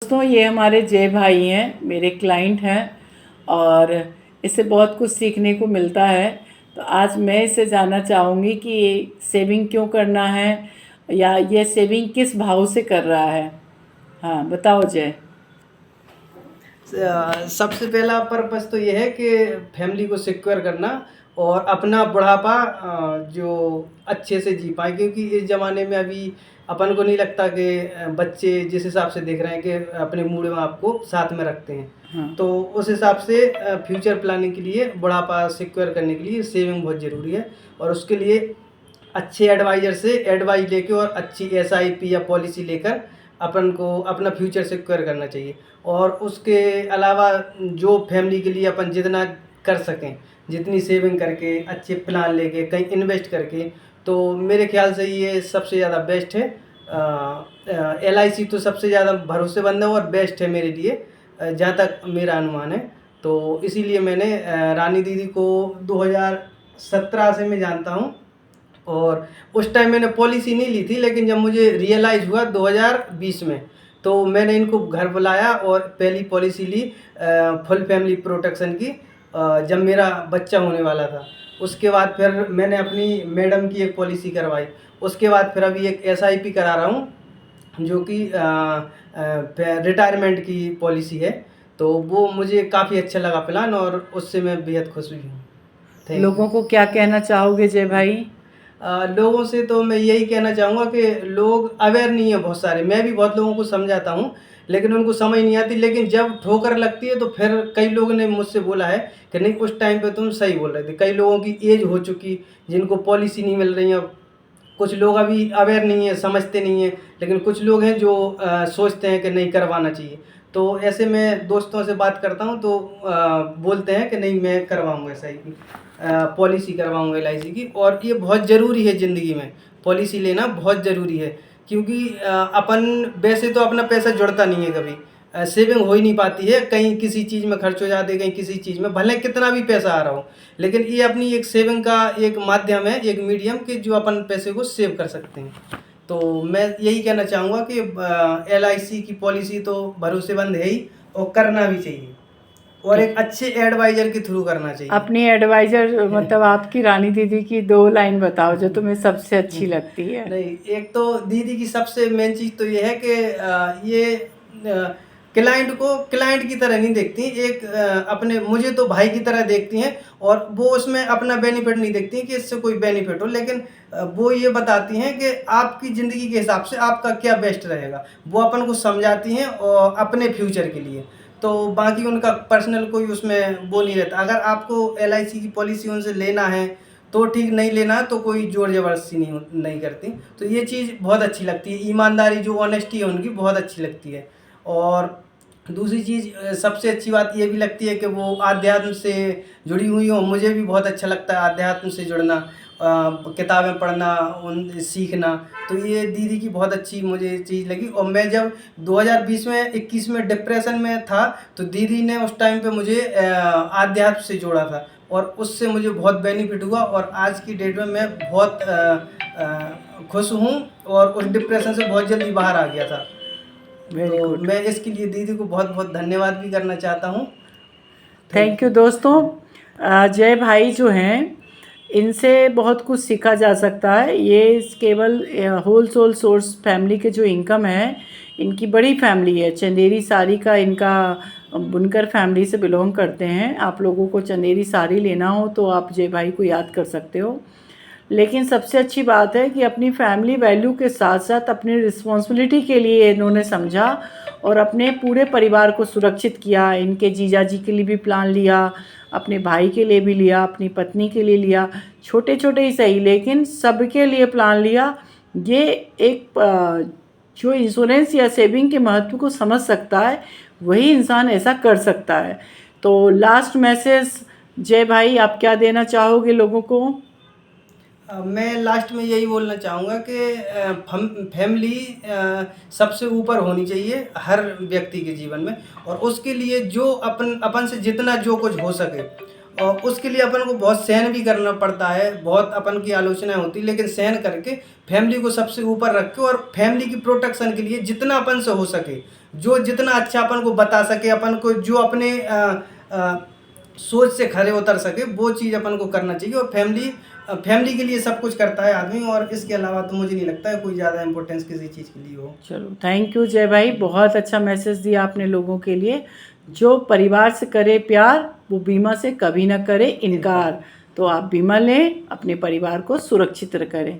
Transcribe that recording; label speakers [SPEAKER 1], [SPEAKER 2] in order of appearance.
[SPEAKER 1] दोस्तों, ये हमारे जय भाई हैं, मेरे क्लाइंट हैं और इससे बहुत कुछ सीखने को मिलता है। तो आज मैं इससे जानना चाहूँगी कि ये सेविंग क्यों करना है या ये सेविंग किस भाव से कर रहा है। हाँ, बताओ जय।
[SPEAKER 2] सबसे पहला पर्पस तो ये है कि फैमिली को सिक्योर करना और अपना बुढ़ापा जो अच्छे से जी पाए, क्योंकि इस ज़माने में अभी अपन को नहीं लगता कि बच्चे जिस हिसाब से देख रहे हैं कि अपने बूढ़े माँ बाप को साथ में रखते हैं।
[SPEAKER 1] हाँ,
[SPEAKER 2] तो उस हिसाब से फ्यूचर प्लानिंग के लिए बुढ़ापा सिक्योर करने के लिए सेविंग बहुत ज़रूरी है। और उसके लिए अच्छे एडवाइज़र से एडवाइस लेके और अच्छी एसआईपी या पॉलिसी लेकर अपन को अपना फ्यूचर सिक्योर करना चाहिए। और उसके अलावा जो फैमिली के लिए अपन जितना कर सकें, जितनी सेविंग करके अच्छे प्लान लेके कहीं इन्वेस्ट करके, तो मेरे ख्याल से ये सबसे ज़्यादा बेस्ट है। एलआईसी तो सबसे ज़्यादा भरोसेमंद है और बेस्ट है मेरे लिए, जहाँ तक मेरा अनुमान है। तो इसीलिए मैंने रानी दीदी को 2017 से मैं जानता हूँ और उस टाइम मैंने पॉलिसी नहीं ली थी, लेकिन जब मुझे रियलाइज़ हुआ 2020 में, तो मैंने इनको घर बुलाया और पहली पॉलिसी ली फुल फैमिली प्रोटेक्शन की, जब मेरा बच्चा होने वाला था। उसके बाद फिर मैंने अपनी मैडम की एक पॉलिसी करवाई। उसके बाद फिर अभी एक एसआईपी करा रहा हूँ जो कि रिटायरमेंट की पॉलिसी है। तो वो मुझे काफ़ी अच्छा लगा प्लान और उससे मैं बेहद खुश हुई हूँ। थैंक
[SPEAKER 1] लोगों
[SPEAKER 2] यू।
[SPEAKER 1] को क्या कहना चाहोगे जय भाई?
[SPEAKER 2] लोगों से तो मैं यही कहना चाहूँगा कि लोग अवेयर नहीं है बहुत सारे। मैं भी बहुत लोगों को समझाता हूँ, लेकिन उनको समझ नहीं आती। लेकिन जब ठोकर लगती है तो फिर कई लोगों ने मुझसे बोला है कि नहीं, उस टाइम पे तुम सही बोल रहे थे। कई लोगों की एज हो चुकी, जिनको पॉलिसी नहीं मिल रही है। कुछ लोग अभी अवेयर नहीं है, समझते नहीं है, लेकिन कुछ लोग हैं जो सोचते हैं कि नहीं, करवाना चाहिए। तो ऐसे में दोस्तों से बात करता हूँ तो बोलते हैं कि नहीं, मैं करवाऊँगा एस आई की पॉलिसी, करवाऊँगा एलआईसी की। और ये बहुत ज़रूरी है ज़िंदगी में, पॉलिसी लेना बहुत ज़रूरी है। क्योंकि अपन वैसे तो अपना पैसा जुड़ता नहीं है कभी, सेविंग हो ही नहीं पाती है। कहीं किसी चीज़ में खर्च हो जाते, कहीं किसी चीज़ में, भले कितना भी पैसा आ रहा हो। लेकिन ये अपनी एक सेविंग का एक माध्यम है, एक मीडियम कि जो अपन पैसे को सेव कर सकते हैं। तो मैं यही कहना चाहूँगा कि एलआईसी की पॉलिसी तो भरोसेमंद है ही, और करना भी चाहिए, और एक अच्छे एडवाइजर के थ्रू करना चाहिए।
[SPEAKER 1] अपनी एडवाइजर मतलब आपकी रानी दीदी की 2 लाइन बताओ जो तुम्हें सबसे अच्छी लगती है।
[SPEAKER 2] नहीं, एक तो दीदी की सबसे मेन चीज़ तो ये है कि ये क्लाइंट को क्लाइंट की तरह नहीं देखती, एक अपने मुझे तो भाई की तरह देखती हैं। और वो उसमें अपना बेनिफिट नहीं देखती कि इससे कोई बेनिफिट हो, लेकिन वो ये बताती हैं कि आपकी ज़िंदगी के हिसाब से आपका क्या बेस्ट रहेगा। वो अपन को समझाती हैं और अपने फ्यूचर के लिए। तो बाकी उनका पर्सनल कोई उसमें वो नहीं रहता। अगर आपको एलआईसी की पॉलिसी उनसे लेना है तो ठीक, नहीं लेना तो कोई ज़ोर ज़बरदस्ती नहीं करती। तो ये चीज़ बहुत अच्छी लगती है, ईमानदारी, जो ऑनेस्टी है उनकी, बहुत अच्छी लगती है। और दूसरी चीज़ सबसे अच्छी बात ये भी लगती है कि वो आध्यात्म से जुड़ी हुई हो। मुझे भी बहुत अच्छा लगता है आध्यात्म से जुड़ना, किताबें पढ़ना, उन सीखना। तो ये दीदी की बहुत अच्छी मुझे चीज़ लगी। और मैं जब 2020 में 21 में डिप्रेशन में था, तो दीदी ने उस टाइम पे मुझे आध्यात्म से जोड़ा था, और उससे मुझे बहुत बेनिफिट हुआ। और आज की डेट में मैं बहुत खुश हूँ, और उस डिप्रेशन से बहुत जल्दी बाहर आ गया था।
[SPEAKER 1] वेरी
[SPEAKER 2] तो
[SPEAKER 1] गुड।
[SPEAKER 2] मैं इसके लिए दीदी को बहुत बहुत धन्यवाद भी करना चाहता हूँ।
[SPEAKER 1] थैंक यू दोस्तों। जय भाई जो हैं, इनसे बहुत कुछ सीखा जा सकता है। ये केवल होल सोल सोर्स फैमिली के जो इनकम है, इनकी बड़ी फैमिली है। चंदेरी साड़ी का इनका बुनकर फैमिली से बिलोंग करते हैं। आप लोगों को चंदेरी साड़ी लेना हो तो आप जय भाई को याद कर सकते हो। लेकिन सबसे अच्छी बात है कि अपनी फैमिली वैल्यू के साथ साथ अपनी रिस्पॉन्सिबिलिटी के लिए इन्होंने समझा और अपने पूरे परिवार को सुरक्षित किया। इनके जीजा जी के लिए भी प्लान लिया, अपने भाई के लिए भी लिया, अपनी पत्नी के लिए लिया। छोटे छोटे ही सही, लेकिन सबके लिए प्लान लिया। ये एक जो इंश्योरेंस या सेविंग के महत्व को समझ सकता है, वही इंसान ऐसा कर सकता है। तो लास्ट मैसेज जय भाई, आप क्या देना चाहोगे लोगों को?
[SPEAKER 2] मैं लास्ट में यही बोलना चाहूँगा कि फैमिली सबसे ऊपर होनी चाहिए हर व्यक्ति के जीवन में। और उसके लिए जो अपन अपन से जितना जो कुछ हो सके, और उसके लिए अपन को बहुत सहन भी करना पड़ता है, बहुत अपन की आलोचनाएं होती, लेकिन सहन करके फैमिली को सबसे ऊपर रख के और फैमिली की प्रोटेक्शन के लिए जितना अपन से हो सके, जो जितना अच्छा अपन को बता सके, अपन को जो अपने सोच से खरे उतर सके, वो चीज़ अपन को करना चाहिए। और फैमिली के लिए सब कुछ करता है आदमी, और इसके अलावा तो मुझे नहीं लगता है कोई ज़्यादा इंपॉर्टेंस किसी चीज़ के लिए हो।
[SPEAKER 1] चलो, थैंक यू जय भाई, बहुत अच्छा मैसेज दिया आपने लोगों के लिए। जो परिवार से करे प्यार, वो बीमा से कभी ना करे इनकार। तो आप बीमा लें, अपने परिवार को सुरक्षित करें।